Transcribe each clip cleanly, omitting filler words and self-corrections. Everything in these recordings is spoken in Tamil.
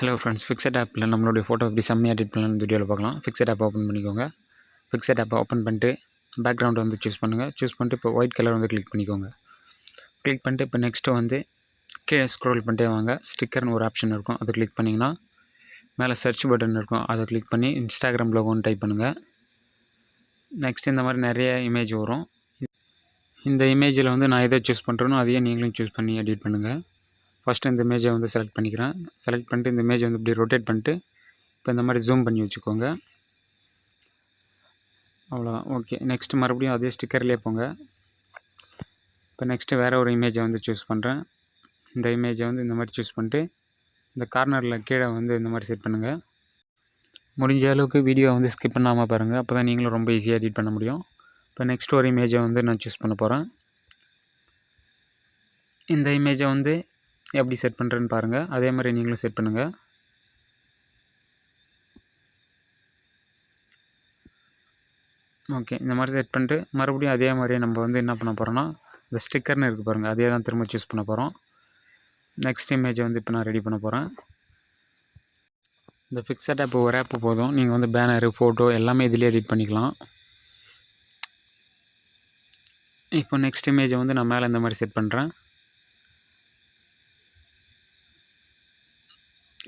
ஹலோ ஃப்ரெண்ட்ஸ், ஃபிக்ஸட் ஆப்பில் நம்மளுடைய ஃபோட்டோ எப்படி செம்மையாக எடிட் பண்ணலாம்னு வீடியோவில் பார்க்கலாம். ஃபிக்ஸட் ஆப் ஓப்பன் பண்ணிக்கோங்க. ஃபிக்ஸட் ஆப்பை ஓப்பன் பண்ணிட்டு பேக்ரவுண்ட் வந்து சூஸ் பண்ணுங்கள். சூஸ் பண்ணிட்டு இப்போ ஒயிட் கலர் வந்து கிளிக் பண்ணிக்கோங்க. கிளிக் பண்ணிட்டு இப்போ நெக்ஸ்ட்டு வந்து கீழே ஸ்க்ரோல் பண்ணிட்டே வாங்க. ஸ்டிக்கர்னு ஒரு ஆப்ஷன் இருக்கும், அதை கிளிக் பண்ணிங்கன்னா மேலே சர்ச் பட்டன் இருக்கும், அதை கிளிக் பண்ணி இன்ஸ்டாகிராம் லோகோன்னு டைப் பண்ணுங்கள். நெக்ஸ்ட் இந்த மாதிரி நிறைய இமேஜ் வரும். இந்த இமேஜில் வந்து நான் எதை சூஸ் பண்ணுறேனோ அதையே நீங்களும் சூஸ் பண்ணி எடிட் பண்ணுங்கள். ஃபஸ்ட்டு இந்த இமேஜை வந்து செலக்ட் பண்ணிக்கிறேன். செலக்ட் பண்ணிட்டு இந்த இமேஜை வந்து இப்படி ரொட்டேட் பண்ணிட்டு இப்போ இந்த மாதிரி ஜூம் பண்ணி வச்சுக்கோங்க. அவ்வளோதான். ஓகே, நெக்ஸ்ட்டு மறுபடியும் அதே ஸ்டிக்கர்லேயே போங்க. இப்போ நெக்ஸ்ட்டு வேறு ஒரு இமேஜை வந்து சூஸ் பண்ணுறேன். இந்த இமேஜை வந்து இந்த மாதிரி சூஸ் பண்ணிட்டு இந்த கார்னரில் கீழே வந்து இந்த மாதிரி செட் பண்ணுங்கள். முடிஞ்ச அளவுக்கு வீடியோ வந்து ஸ்கிப் பண்ணாமல் பாருங்கள், அப்போ தான் நீங்களும் ரொம்ப ஈஸியாக எடிட் பண்ண முடியும். இப்போ நெக்ஸ்ட் ஒரு இமேஜை வந்து நான் சூஸ் பண்ண போகிறேன். இந்த இமேஜை வந்து எப்படி செட் பண்ணுறேன்னு பாருங்கள், அதே மாதிரி நீங்களும் செட் பண்ணுங்கள். ஓகே, இந்த மாதிரி செட் பண்ணிட்டு மறுபடியும் அதே மாதிரியே நம்ம வந்து என்ன பண்ண போகிறோன்னா இந்த ஸ்டிக்கர்னு இருக்குது பாருங்கள், அதே தான் திரும்ப சூஸ் பண்ண போகிறோம். நெக்ஸ்ட் இமேஜை வந்து இப்போ நான் ரெடி பண்ண போகிறேன். இந்த ஃபிக்ஸட் ஆப் ஒரு ஆப்பு போதும், நீங்கள் வந்து பேனரு, ஃபோட்டோ எல்லாமே இதிலே எடிட் பண்ணிக்கலாம். இப்போ நெக்ஸ்ட் இமேஜை வந்து நான் மேலே இந்த மாதிரி செட் பண்ணுறேன்.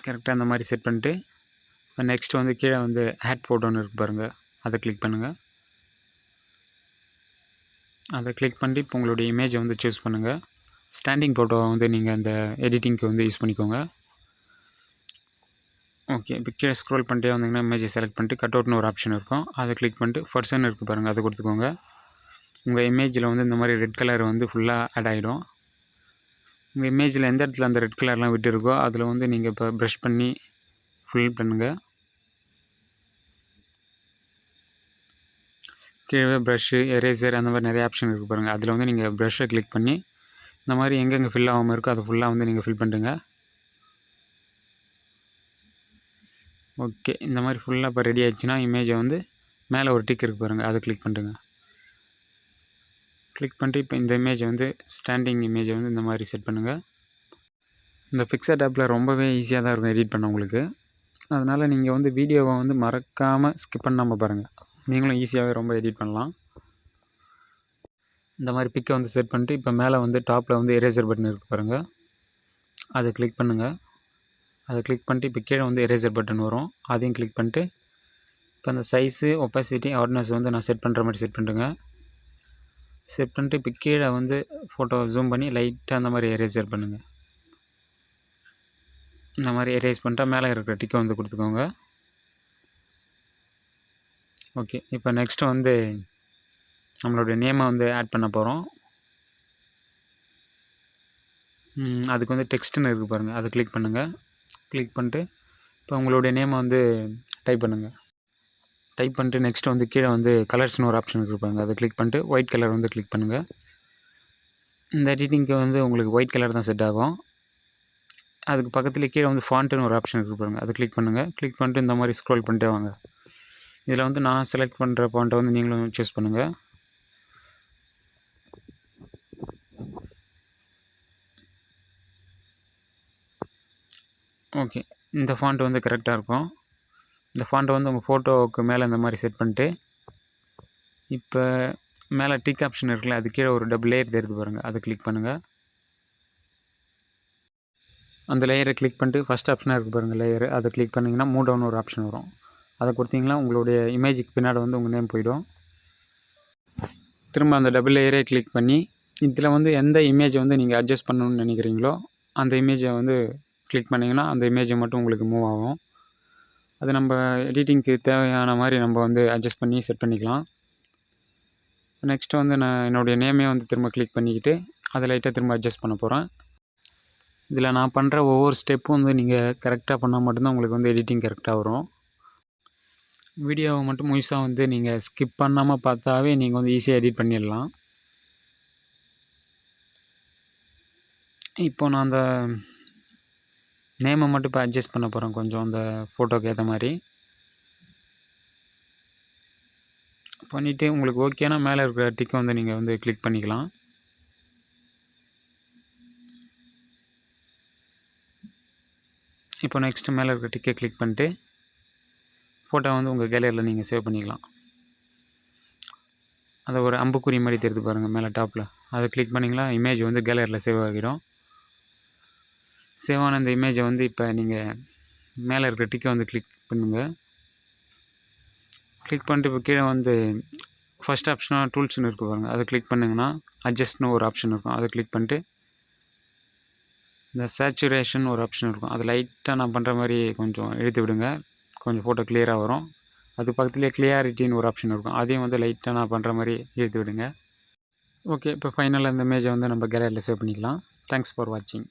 கரெக்டாக இந்த மாதிரி செட் பண்ணிட்டு இப்போ நெக்ஸ்ட் வந்து கீழே வந்து ஆட் ஃபோட்டோன்னு இருக்குது பாருங்கள், அதை கிளிக் பண்ணுங்கள். அதை கிளிக் பண்ணிட்டு இப்போ உங்களுடைய இமேஜை வந்து சூஸ் பண்ணுங்கள். ஸ்டாண்டிங் ஃபோட்டோவை வந்து நீங்கள் அந்த எடிட்டிங்க்கு வந்து யூஸ் பண்ணிக்கோங்க. ஓகே, இப்போ கீழே ஸ்க்ரோல் பண்ணிட்டே வந்தீங்கன்னா இமேஜை செலக்ட் பண்ணிட்டு கட் அவுட்னு ஒரு ஆப்ஷன் இருக்கும், அதை கிளிக் பண்ணிட்டு பர்சன் இருக்குது பாருங்கள், அதை கொடுத்துக்கோங்க. உங்கள் இமேஜில் வந்து இந்த மாதிரி ரெட் கலர் வந்து ஃபுல்லாக ஆட் ஆகிடும். உங்கள் இமேஜில் எந்த இடத்துல அந்த ரெட் கலர்லாம் விட்டு இருக்கோ அதில் வந்து நீங்கள் இப்போ ப்ரஷ் பண்ணி ஃபில் பண்ணுங்கள். கீழே ப்ரஷ்ஷு, எரேசர் அந்த மாதிரி நிறைய ஆப்ஷன் இருக்குது பாருங்கள், அதில் வந்து நீங்கள் ப்ரஷ்ஷை கிளிக் பண்ணி இந்த மாதிரி எங்கெங்கே ஃபில் ஆகாமல் இருக்கோ அதை ஃபுல்லாக வந்து நீங்கள் ஃபில் பண்ணுங்க. ஓகே, இந்த மாதிரி ஃபுல்லாக இப்போ ரெடி ஆகிடுச்சுன்னா இமேஜை வந்து மேலே ஒரு டிக் இருக்குது பாருங்கள், அதை கிளிக் பண்ணுறேங்க. கிளிக் பண்ணிட்டு இப்போ இந்த இமேஜை வந்து ஸ்டாண்டிங் இமேஜை வந்து இந்த மாதிரி செட் பண்ணுங்கள். இந்த ஃபிக்ஸட் ஆப்பில் ரொம்பவே ஈஸியாக தான் இருக்கும் எடிட் பண்ண உங்களுக்கு. அதனால் நீங்கள் வந்து வீடியோவை வந்து மறக்காமல் ஸ்கிப் பண்ணாமல் பாருங்கள், நீங்களும் ஈஸியாகவே ரொம்ப எடிட் பண்ணலாம். இந்த மாதிரி பிக்கை வந்து செட் பண்ணிட்டு இப்போ மேலே வந்து டாப்பில் வந்து எரேசர் பட்டன் இருக்குது பாருங்கள், அதை கிளிக் பண்ணுங்கள். அதை கிளிக் பண்ணிட்டு இப்போ கீழே வந்து எரேசர் பட்டன் வரும், அதையும் கிளிக் பண்ணிட்டு இப்போ அந்த சைஸு, ஒப்பாசிட்டி, ஹார்ட்னஸ் வந்து நான் செட் பண்ணுற மாதிரி செட் பண்ணுறேங்க. செட் பண்ணிட்டு இப்போ கீழே வந்து ஃபோட்டோ ஜூம் பண்ணி லைட்டாக அந்த மாதிரி எரேசர் பண்ணுங்கள். இந்த மாதிரி எரேஸ் பண்ணிட்டா மேலே இருக்கிற டிக்கை வந்து கொடுத்துக்கோங்க. ஓகே, இப்போ நெக்ஸ்ட்டு வந்து நம்மளுடைய நேமை வந்து ஆட் பண்ண போகிறோம். அதுக்கு வந்து டெக்ஸ்ட்டுன்னு இருக்குது பாருங்கள், அதை கிளிக் பண்ணுங்கள். கிளிக் பண்ணிட்டு இப்போ உங்களுடைய நேமை வந்து டைப் பண்ணுங்கள். டைப் பண்ணிட்டு நெக்ஸ்ட்டு வந்து கீழே வந்து கலர்ஸ்னு ஒரு ஆப்ஷன் இருப்பாங்க, அதை கிளிக் பண்ணிட்டு ஒயிட் கலர் வந்து கிளிக் பண்ணுங்கள். இந்த எடிட்டிங்க்கு வந்து உங்களுக்கு ஒயிட் கலர் தான் செட் ஆகும். அதுக்கு பக்கத்துலேயே கீழே வந்து ஃபாண்ட்டுன்னு ஒரு ஆப்ஷன் இருக்குது பாருங்கள், அதை கிளிக் பண்ணுங்கள். கிளிக் பண்ணிட்டு இந்த மாதிரி ஸ்க்ரோல் பண்ணிட்டே வாங்க. இதில் வந்து நான் செலக்ட் பண்ணுற ஃபாண்ட்டை வந்து நீங்களும் சூஸ் பண்ணுங்கள். ஓகே, இந்த ஃபாண்ட் வந்து கரெக்டாக இருக்கும். இந்த ஃபாண்ட்டை வந்து உங்கள் ஃபோட்டோவுக்கு மேலே இந்த மாதிரி செட் பண்ணிட்டு இப்போ மேலே டிக் ஆப்ஷன் இருக்குல்ல, அது கீழே ஒரு டபுள் லேயர் தெரியுது பாருங்கள், அதை கிளிக் பண்ணுங்கள். அந்த லேயரை கிளிக் பண்ணிட்டு ஃபஸ்ட் ஆப்ஷனாக இருக்குது பாருங்கள் லேயரு, அதை கிளிக் பண்ணிங்கன்னா மூவ் டவுன் ஒரு ஆப்ஷன் வரும், அதை கொடுத்தீங்கன்னா உங்களுடைய இமேஜுக்கு பின்னாடி வந்து உங்கள் நேம் போயிடும். திரும்ப அந்த டபுள் லேயரே கிளிக் பண்ணி இதில் வந்து எந்த இமேஜை வந்து நீங்கள் அட்ஜஸ்ட் பண்ணணும்னு நினைக்கிறீங்களோ அந்த இமேஜை வந்து கிளிக் பண்ணிங்கன்னா அந்த இமேஜை மட்டும் உங்களுக்கு மூவ் ஆகும். அது நம்ம எடிட்டிங்க்கு தேவையான மாதிரி நம்ம வந்து அட்ஜஸ்ட் பண்ணி செட் பண்ணிக்கலாம். நெக்ஸ்ட்டு வந்து நான் என்னுடைய நேமே வந்து திரும்ப கிளிக் பண்ணிக்கிட்டு அதை லைட்டாக திரும்ப அட்ஜஸ்ட் பண்ண போகிறேன். இதில் நான் பண்ணுற ஒவ்வொரு ஸ்டெப்பும் வந்து நீங்கள் கரெக்டாக பண்ணால் மட்டும்தான் உங்களுக்கு வந்து எடிட்டிங் கரெக்டாக வரும். வீடியோவை மட்டும் முழுசாக வந்து நீங்கள் ஸ்கிப் பண்ணாமல் பார்த்தாவே நீங்கள் வந்து ஈஸியாக எடிட் பண்ணிடலாம். இப்போ நான் அந்த நேமை மட்டும் இப்போ அட்ஜஸ்ட் பண்ண போகிறேன் கொஞ்சம் அந்த ஃபோட்டோக்கு ஏற்ற மாதிரி பண்ணிவிட்டு உங்களுக்கு ஓகேனா மேலே இருக்கிற டிக்கை வந்து நீங்கள் வந்து கிளிக் பண்ணிக்கலாம். இப்போ நெக்ஸ்ட்டு மேலே இருக்க டிக்கை கிளிக் பண்ணிட்டு ஃபோட்டோ வந்து உங்கள் கேலரியில் நீங்கள் சேவ் பண்ணிக்கலாம். அதை ஒரு அம்புக்குறி மாதிரி தெரியுது பாருங்கள் மேலே டாப்பில், அதை கிளிக் பண்ணிங்களா இமேஜ் வந்து கேலரியில் சேவ் ஆகிடும். சேவ் ஆன இந்த இமேஜை வந்து இப்போ நீங்கள் மேலே இருக்கிற டிக்கை வந்து கிளிக் பண்ணுங்கள். கிளிக் பண்ணிட்டு இப்போ கீழே வந்து ஃபஸ்ட் ஆப்ஷனாக டூல்ஸ்னு இருக்குது பாருங்கள், அதை கிளிக் பண்ணிங்கன்னா அட்ஜஸ்ட்னு ஒரு ஆப்ஷன் இருக்கும். அதை கிளிக் பண்ணிட்டு இந்த சேச்சுரேஷன் ஒரு ஆப்ஷன் இருக்கும், அது லைட்டாக நான் பண்ணுற மாதிரி கொஞ்சம் இழுத்து விடுங்க, கொஞ்சம் ஃபோட்டோ கிளியராக வரும். அது பக்கத்துலேயே கிளியாரிட்டின்னு ஒரு ஆப்ஷன் இருக்கும், அதையும் வந்து லைட்டாக நான் பண்ணுற மாதிரி இழுத்து விடுங்க. ஓகே, இப்போ ஃபைனலாக இந்த இமேஜை வந்து நம்ம கேலரியில் சேவ் பண்ணிக்கலாம். தேங்க்ஸ் ஃபார் வாட்சிங்.